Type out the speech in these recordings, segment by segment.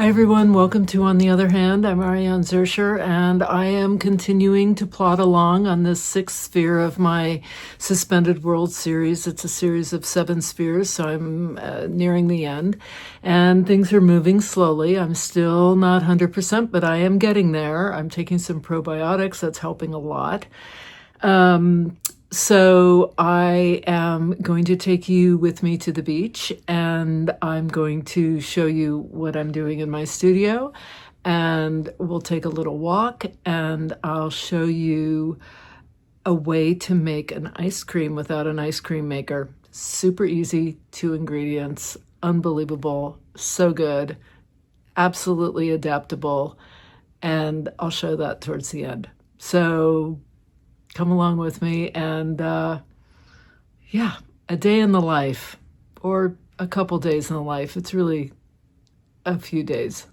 Hi everyone, welcome to On the Other Hand. I'm Ariane Zurcher, and I am continuing to plod along on this sixth sphere of my Suspended World series. It's a series of 7 spheres, so I'm nearing the end, and things are moving slowly. I'm still not 100%, but I am getting there. I'm taking some probiotics, that's helping a lot. So I am going to take you with me to the beach, and I'm going to show you what I'm doing in my studio, and we'll take a little walk, and I'll show you a way to make an ice cream without an ice cream maker. Super easy, 2 ingredients, unbelievable, so good, absolutely adaptable, and I'll show that towards the end. So come along with me, and yeah, a day in the life, or a couple days in the life. It's really a few days.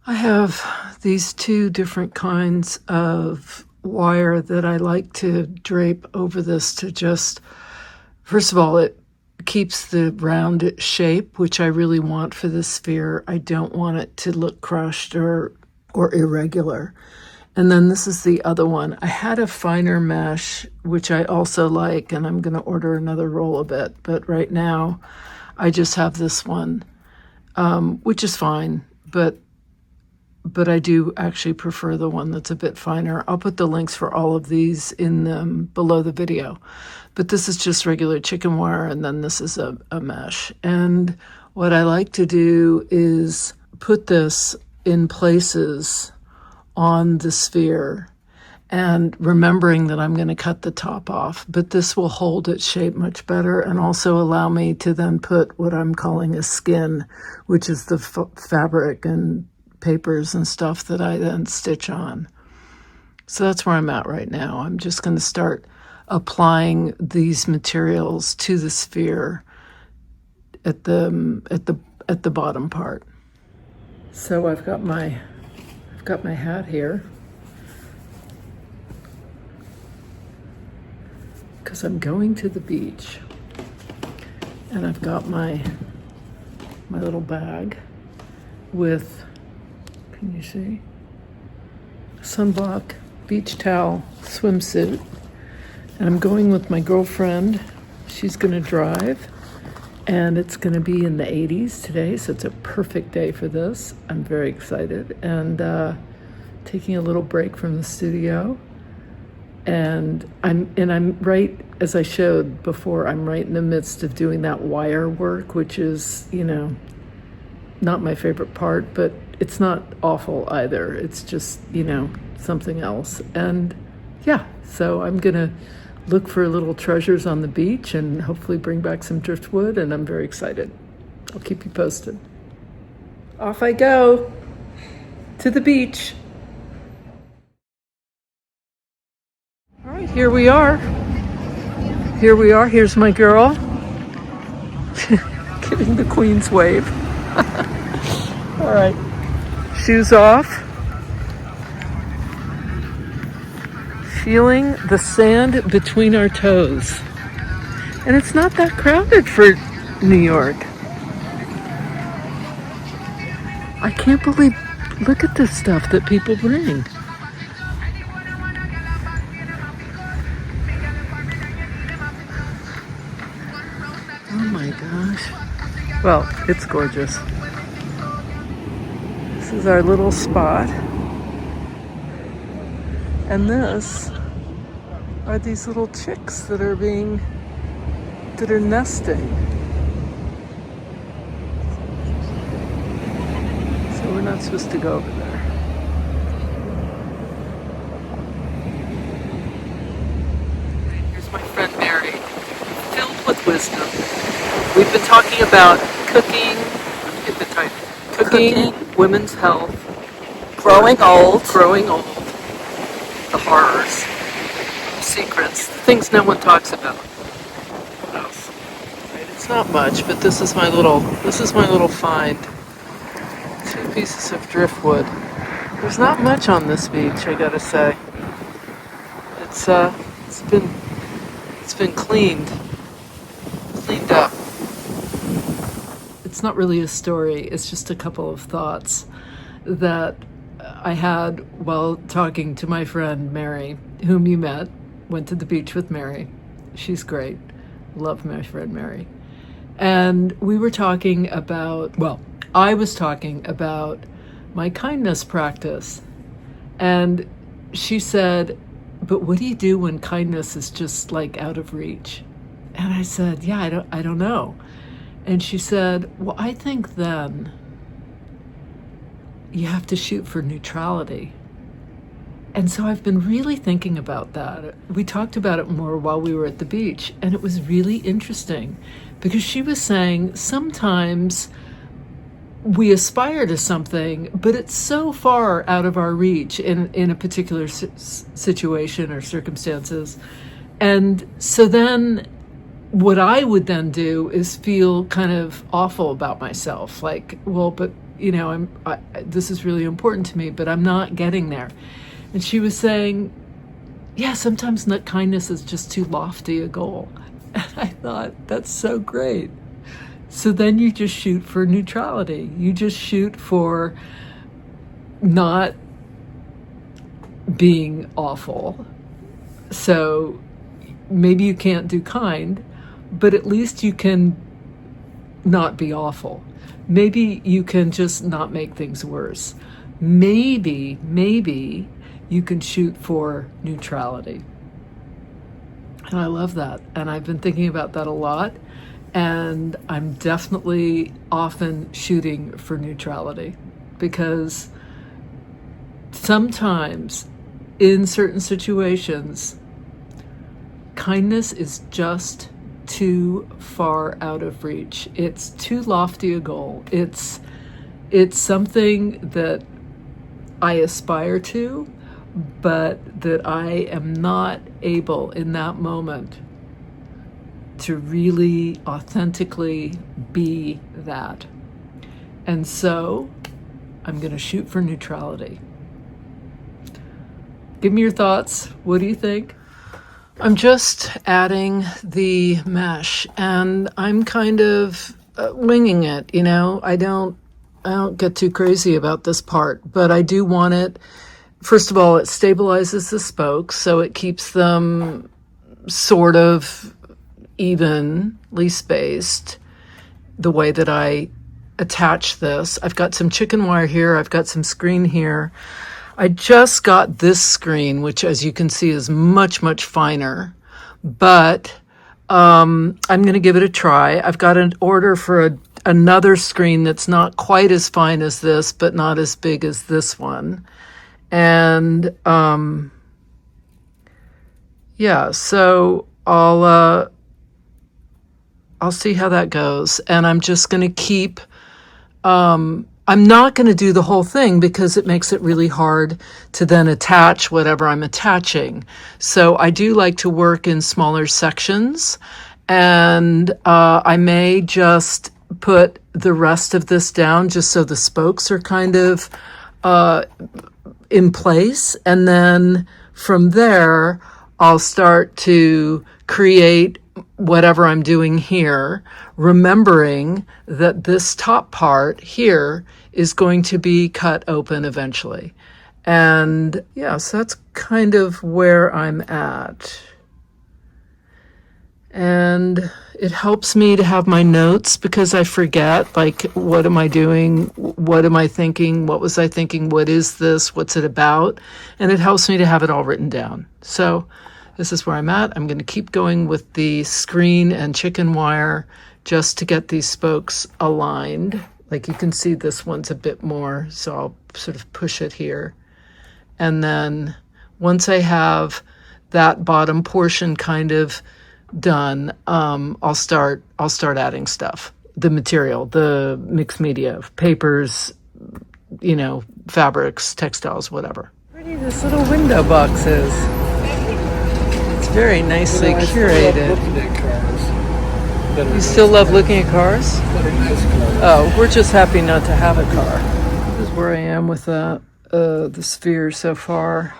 I have these 2 different kinds of wire that I like to drape over this to just, first of all, it keeps the round shape, which I really want for this sphere. I don't want it to look crushed or irregular. And then this is the other one. I had a finer mesh, which I also like, and I'm going to order another roll of it. But right now, I just have this one, which is fine. But I do actually prefer the one that's a bit finer. I'll put the links for all of these in below the video. But this is just regular chicken wire, and then this is a mesh. And what I like to do is put this in places on the sphere, and remembering that I'm going to cut the top off, but this will hold its shape much better and also allow me to then put what I'm calling a skin, which is the fabric and papers and stuff that I then stitch on. So that's where I'm at right now. I'm just going to start applying these materials to the sphere at the bottom part. So I've got my hat here because I'm going to the beach, and I've got my little bag with, can you see, sunblock, beach towel, swimsuit, and I'm going with my girlfriend. She's going to drive, and it's going to be in the 80s today, so it's a perfect day for this. I'm very excited, and taking a little break from the studio. And I'm right, as I showed before, I'm right in the midst of doing that wire work, which is, not my favorite part, but it's not awful either. It's just, something else. And yeah, so I'm going to look for little treasures on the beach and hopefully bring back some driftwood, and I'm very excited. I'll keep you posted. Off I go to the beach. All right, here we are. Here's my girl giving the Queen's wave. All right, shoes off. Feeling the sand between our toes. And it's not that crowded for New York. I can't believe, look at this stuff that people bring. Oh my gosh. Well, it's gorgeous. This is our little spot. And this are these little chicks that are nesting. So we're not supposed to go over there. Here's my friend Mary, filled with wisdom. We've been talking about cooking, women's health, growing old, the horrors, the secrets, the things no one talks about. What else? Right, it's not much, but this is my little find. 2 pieces of driftwood. There's not much on this beach, I gotta say. It's been cleaned up. It's It's not really a story. It's just a couple of thoughts that I had while talking to my friend Mary, whom you met. Went to the beach with Mary. She's great. Love my friend Mary. And we were talking about, well, I was talking about my kindness practice. And she said, but what do you do when kindness is just like out of reach? And I said, yeah, I don't know. And she said, well, I think then you have to shoot for neutrality. And so I've been really thinking about that. We talked about it more while we were at the beach, and it was really interesting because she was saying sometimes we aspire to something, but it's so far out of our reach in a particular situation or circumstances. And so then what I would then do is feel kind of awful about myself, like, well, but this is really important to me, but I'm not getting there. And she was saying, yeah, sometimes kindness is just too lofty a goal. And I thought, that's so great. So then you just shoot for neutrality. You just shoot for not being awful. So maybe you can't do kind, but at least you can not be awful. Maybe you can just not make things worse. Maybe you can shoot for neutrality. And I love that. And I've been thinking about that a lot. And I'm definitely often shooting for neutrality because sometimes in certain situations, kindness is just too far out of reach. It's too lofty a goal. It's something that I aspire to, but that I am not able in that moment to really authentically be that. And so I'm going to shoot for neutrality. Give me your thoughts. What do you think? I'm just adding the mesh and I'm kind of winging it, I don't get too crazy about this part, but I do want it. First of all, it stabilizes the spokes, so it keeps them sort of evenly spaced the way that I attach this. I've got some chicken wire here. I've got some screen here. I just got this screen, which as you can see is much, much finer, but I'm going to give it a try. I've got an order for another screen that's not quite as fine as this, but not as big as this one. And yeah, so I'll see how that goes. And I'm just going to keep, I'm not going to do the whole thing because it makes it really hard to then attach whatever I'm attaching. So I do like to work in smaller sections, and I may just put the rest of this down just so the spokes are kind of in place. And then from there, I'll start to create whatever I'm doing here, remembering that this top part here is going to be cut open eventually. And yeah, so that's kind of where I'm at. And it helps me to have my notes because I forget, like, what am I doing? What am I thinking? What was I thinking? What is this? What's it about? And it helps me to have it all written down. So this is where I'm at. I'm going to keep going with the screen and chicken wire just to get these spokes aligned. Like you can see this one's a bit more, so I'll sort of push it here. And then once I have that bottom portion kind of done, I'll start adding stuff. The material, the mixed media, papers, fabrics, textiles, whatever. Pretty this little window box is. It's very nicely curated. You still love looking at cars? Oh, we're just happy not to have a car. This is where I am with the sphere so far.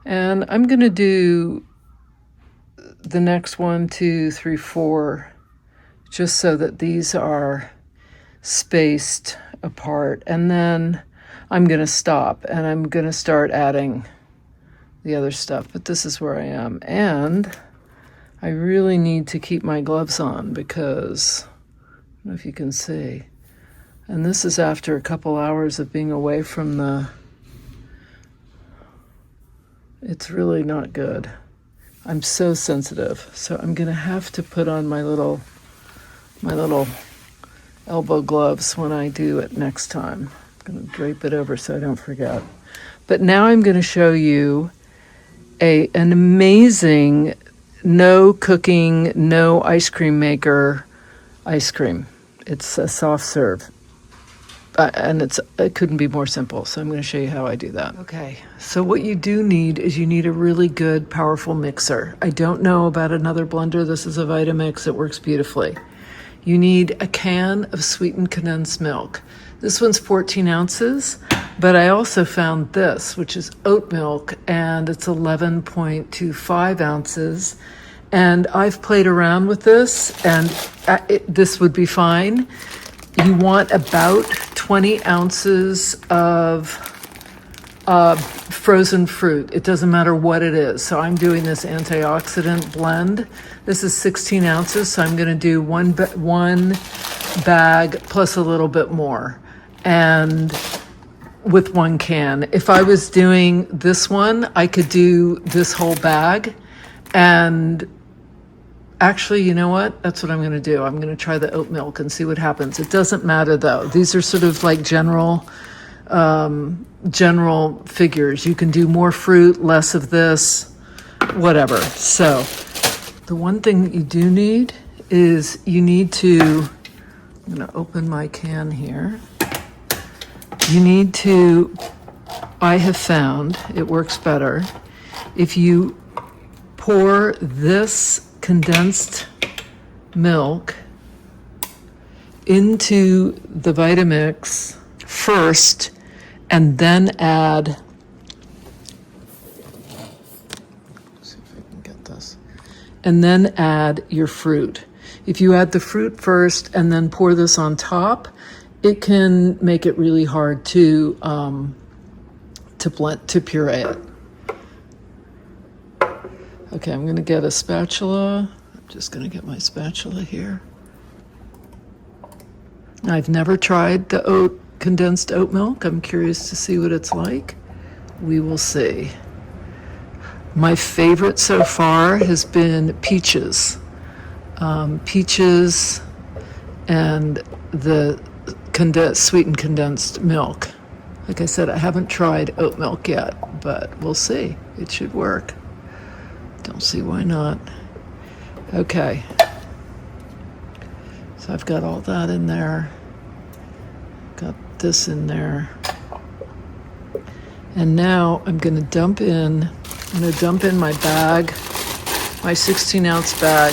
And I'm going to do the next 1, 2, 3, 4, just so that these are spaced apart. And then I'm going to stop and I'm going to start adding the other stuff. But this is where I am. And I really need to keep my gloves on because, I don't know if you can see. And this is after a couple hours of being away from it's really not good. I'm so sensitive. So I'm going to have to put on my little elbow gloves when I do it next time. I'm going to drape it over so I don't forget. But now I'm going to show you an amazing no cooking, no ice cream maker ice cream. It's a soft serve. And it couldn't be more simple. So I'm going to show you how I do that. Okay, so what you do need is you need a really good, powerful mixer. I don't know about another blender. This is a Vitamix. It works beautifully. You need a can of sweetened condensed milk. This one's 14 ounces, but I also found this, which is oat milk, and it's 11.25 ounces. And I've played around with this, and this would be fine. You want about 20 ounces of frozen fruit. It doesn't matter what it is. So I'm doing this antioxidant blend. This is 16 ounces, so I'm going to do one bag plus a little bit more, and with one can. If I was doing this one, I could do this whole bag. And actually, you know what? That's what I'm going to do. I'm going to try the oat milk and see what happens. It doesn't matter, though. These are sort of like general figures. You can do more fruit, less of this, whatever. So the one thing that you do need is you need to, I'm going to open my can here. You need to, I have found it works better if you pour this condensed milk into the Vitamix first and then add, let's see if I can get this, and then add your fruit. If you add the fruit first and then pour this on top, it can make it really hard to puree it. Okay, I'm going to get a spatula. I'm just going to get my spatula here. I've never tried the condensed oat milk. I'm curious to see what it's like. We will see. My favorite so far has been peaches. Peaches and the sweetened condensed milk. Like I said, I haven't tried oat milk yet, but we'll see. It should work. Don't see why not. Okay. So I've got all that in there. Got this in there. And now I'm going to dump in my bag, my 16-ounce bag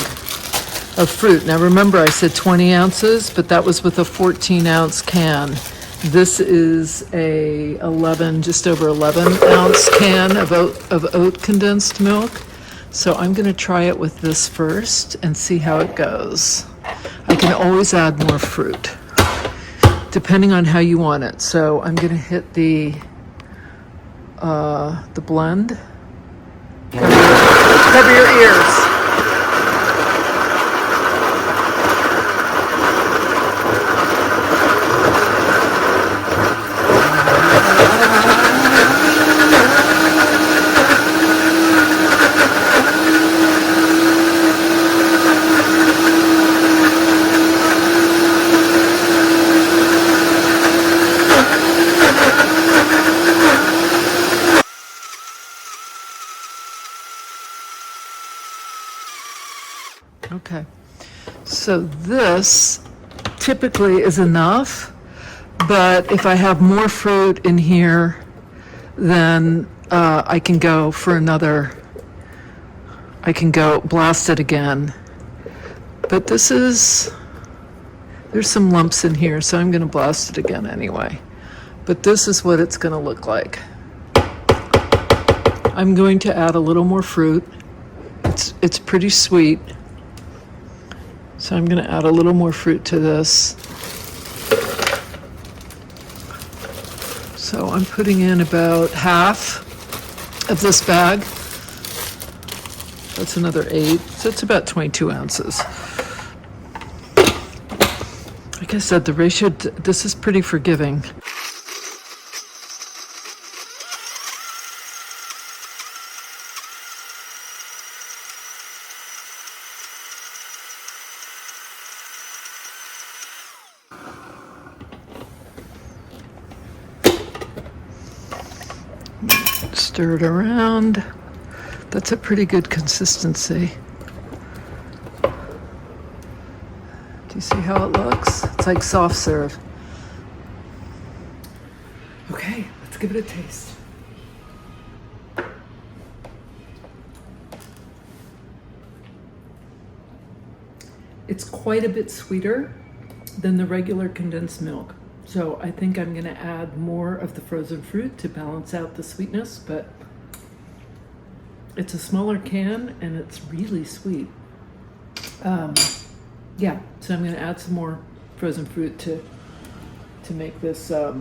of fruit. Now remember, I said 20 ounces, but that was with a 14-ounce can. This is a just over 11-ounce can of oat condensed milk. So I'm going to try it with this first and see how it goes. I can always add more fruit, depending on how you want it. So I'm going to hit the blend. Cover your ears. Okay, so this typically is enough, but if I have more fruit in here, then I can go blast it again. But there's some lumps in here, so I'm going to blast it again anyway. But this is what it's going to look like. I'm going to add a little more fruit. It's pretty sweet. So I'm going to add a little more fruit to this. So I'm putting in about half of this bag. That's another 8, so it's about 22 ounces. Like I said, the ratio, this is pretty forgiving. Stir it around. That's a pretty good consistency. Do you see how it looks? It's like soft serve. Okay, let's give it a taste. It's quite a bit sweeter than the regular condensed milk. So I think I'm going to add more of the frozen fruit to balance out the sweetness, but it's a smaller can and it's really sweet. Yeah, so I'm going to add some more frozen fruit to make this a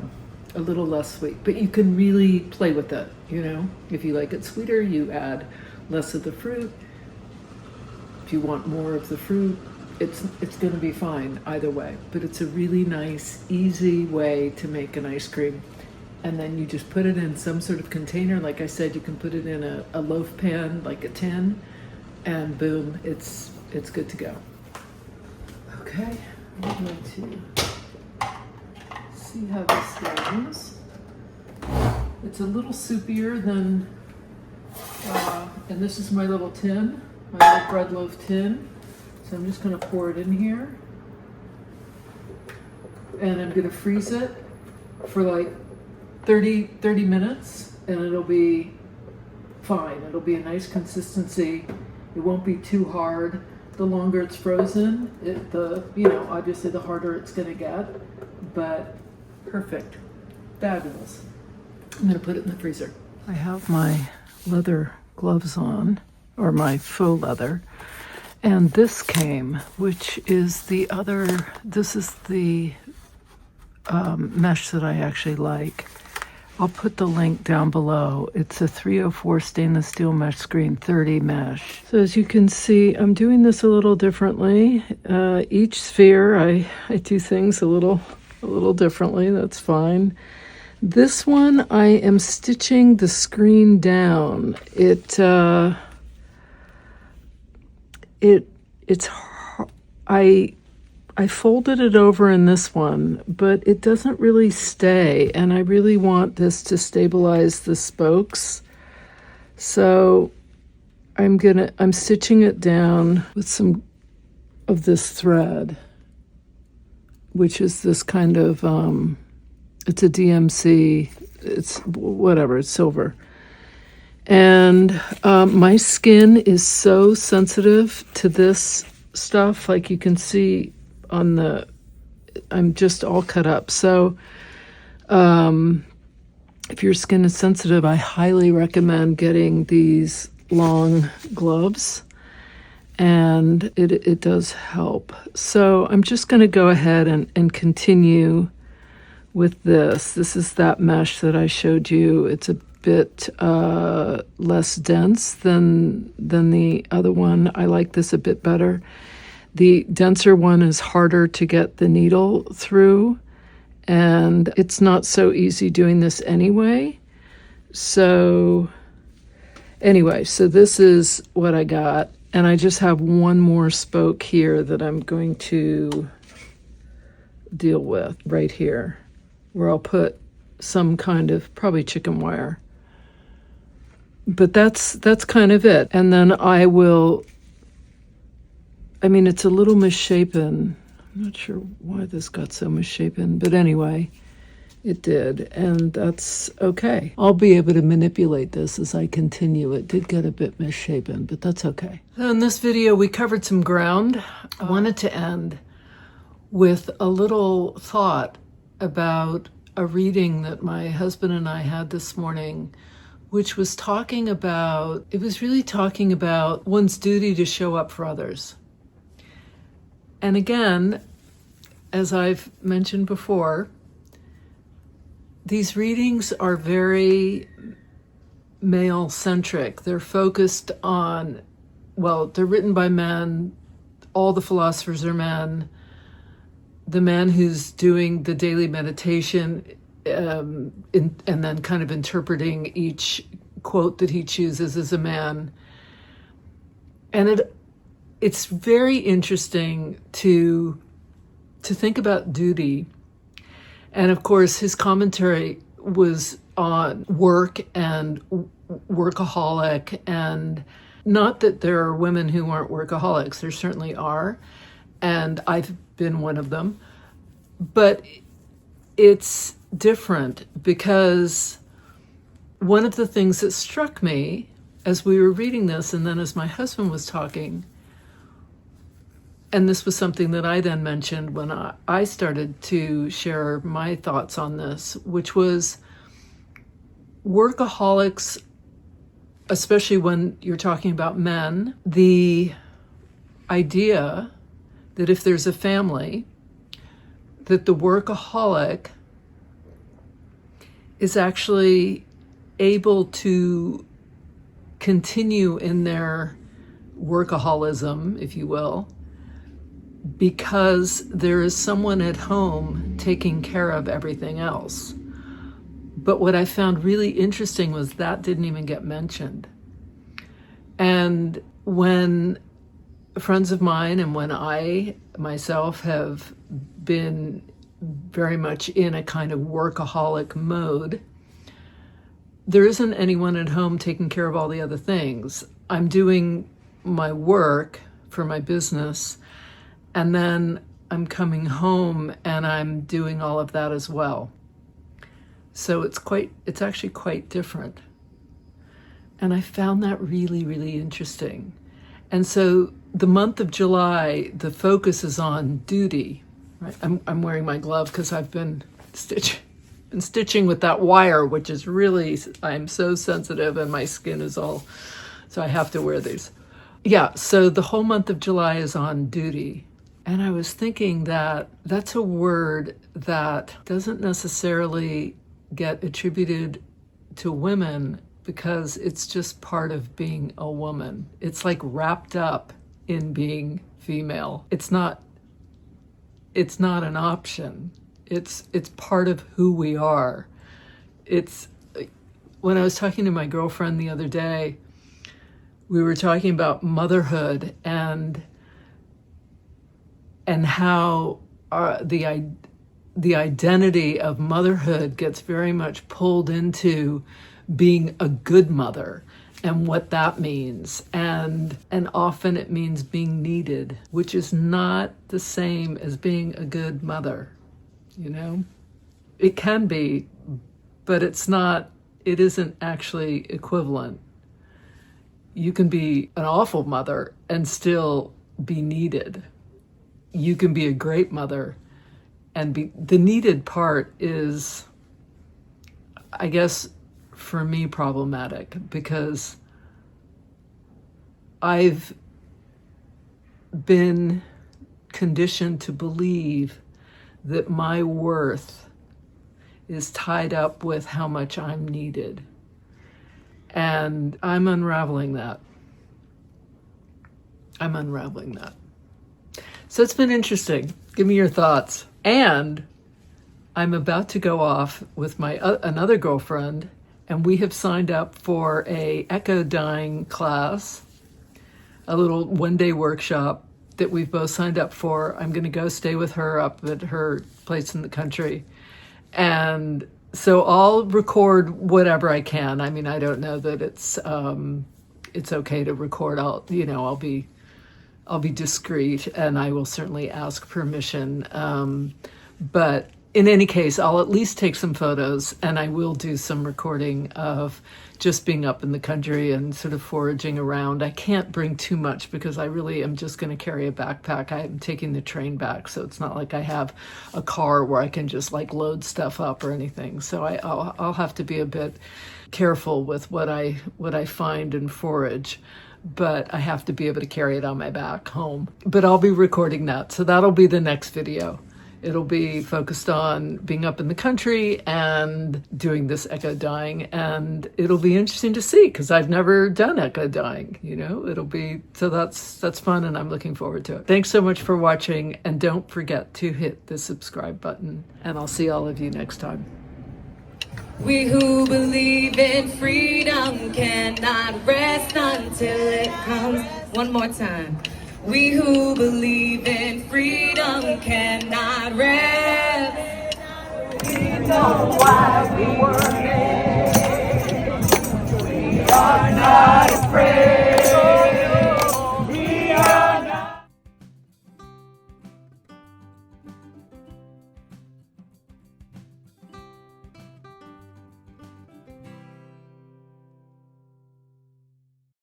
little less sweet. But you can really play with it, you know. If you like it sweeter, you add less of the fruit. If you want more of the fruit, it's going to be fine either way. But it's a really nice, easy way to make an ice cream. And then you just put it in some sort of container. Like I said, you can put it in a loaf pan, like a tin, and boom, it's good to go. Okay, I'm going to see how this goes. It's a little soupier than, and this is my little tin, my little bread loaf tin. So I'm just going to pour it in here. And I'm going to freeze it for like 30 minutes, and it'll be fine. It'll be a nice consistency. It won't be too hard. The longer it's frozen, obviously the harder it's going to get, but perfect. Fabulous. I'm going to put it in the freezer. I have my leather gloves on, or my faux leather, and this came, which is this is the mesh that I actually like. I'll put the link down below. It's a 304 stainless steel mesh screen 30 mesh. So as you can see, I'm doing this a little differently. Each sphere, I do things a little differently. That's fine. This one, I am stitching the screen down. I folded it over in this one, but it doesn't really stay, and I really want this to stabilize the spokes. So I'm stitching it down with some of this thread, which is this kind of, it's a DMC, it's whatever, it's silver. And my skin is so sensitive to this stuff, like you can see I'm just all cut up. So if your skin is sensitive, I highly recommend getting these long gloves, and it does help. So I'm just going to go ahead and continue with this. This is that mesh that I showed you. It's a bit less dense than the other one. I like this a bit better. The denser one is harder to get the needle through, and it's not so easy doing this anyway. So anyway, so this is what I got, and I just have one more spoke here that I'm going to deal with right here, where I'll put some kind of probably chicken wire. But that's kind of it. And then it's a little misshapen. I'm not sure why this got so misshapen, but anyway, it did, and that's okay. I'll be able to manipulate this as I continue. It did get a bit misshapen, but that's okay. So in this video, we covered some ground. I wanted to end with a little thought about a reading that my husband and I had this morning, which was really talking about one's duty to show up for others. And again, as I've mentioned before, these readings are very male-centric. They're focused on, well, they're written by men. All the philosophers are men. The man who's doing the daily meditation and then kind of interpreting each quote that he chooses as a man. And it's very interesting to think about duty. And of course, his commentary was on work and workaholic, and not that there are women who aren't workaholics. There certainly are, and I've been one of them. But it's different because one of the things that struck me as we were reading this, and then as my husband was talking, and this was something that I then mentioned when I started to share my thoughts on this, which was workaholics, especially when you're talking about men, the idea that if there's a family, that the workaholic is actually able to continue in their workaholism, if you will, because there is someone at home taking care of everything else. But what I found really interesting was that didn't even get mentioned. And when friends of mine and when I myself have been very much in a kind of workaholic mode, there isn't anyone at home taking care of all the other things. I'm doing my work for my business, and then I'm coming home and I'm doing all of that as well. So it's actually quite different. And I found that really, really interesting. And so the month of July, the focus is on duty. Right? I'm wearing my glove because I've been stitching with that wire, which is really, I'm so sensitive and my skin is all, so I have to wear these. Yeah, so the whole month of July is on duty. And I was thinking that that's a word that doesn't necessarily get attributed to women because it's just part of being a woman. It's like wrapped up in being female. It's not an option. It's part of who we are. When I was talking to my girlfriend the other day, we were talking about motherhood and how the identity of motherhood gets very much pulled into being a good mother and what that means. And often it means being needed, which is not the same as being a good mother, you know? It can be, but it isn't actually equivalent. You can be an awful mother and still be needed. You can be a great mother and the needed part is, I guess, for me, problematic because I've been conditioned to believe that my worth is tied up with how much I'm needed. And I'm unraveling that. So it's been interesting. Give me your thoughts. And I'm about to go off with my another girlfriend, and we have signed up for a echo dyeing class, a little one-day workshop that we've both signed up for. I'm going to go stay with her up at her place in the country. And so I'll record whatever I can. I mean, I don't know that it's okay to record. I'll be discreet, and I will certainly ask permission. But in any case, I'll at least take some photos, and I will do some recording of just being up in the country and sort of foraging around. I can't bring too much because I really am just going to carry a backpack. I'm taking the train back, so it's not like I have a car where I can just like load stuff up or anything. So I'll have to be a bit careful with what I find and forage. But I have to be able to carry it on my back home. But I'll be recording that, so that'll be the next video. It'll be focused on being up in the country and doing this echo dying. And it'll be interesting to see because I've never done echo dying, it'll be, so that's fun and I'm looking forward to it. Thanks so much for watching, and don't forget to hit the subscribe button, and I'll see all of you next time. We who believe in freedom cannot rest until it comes. One more time. We who believe in freedom cannot rest. We know why we were made.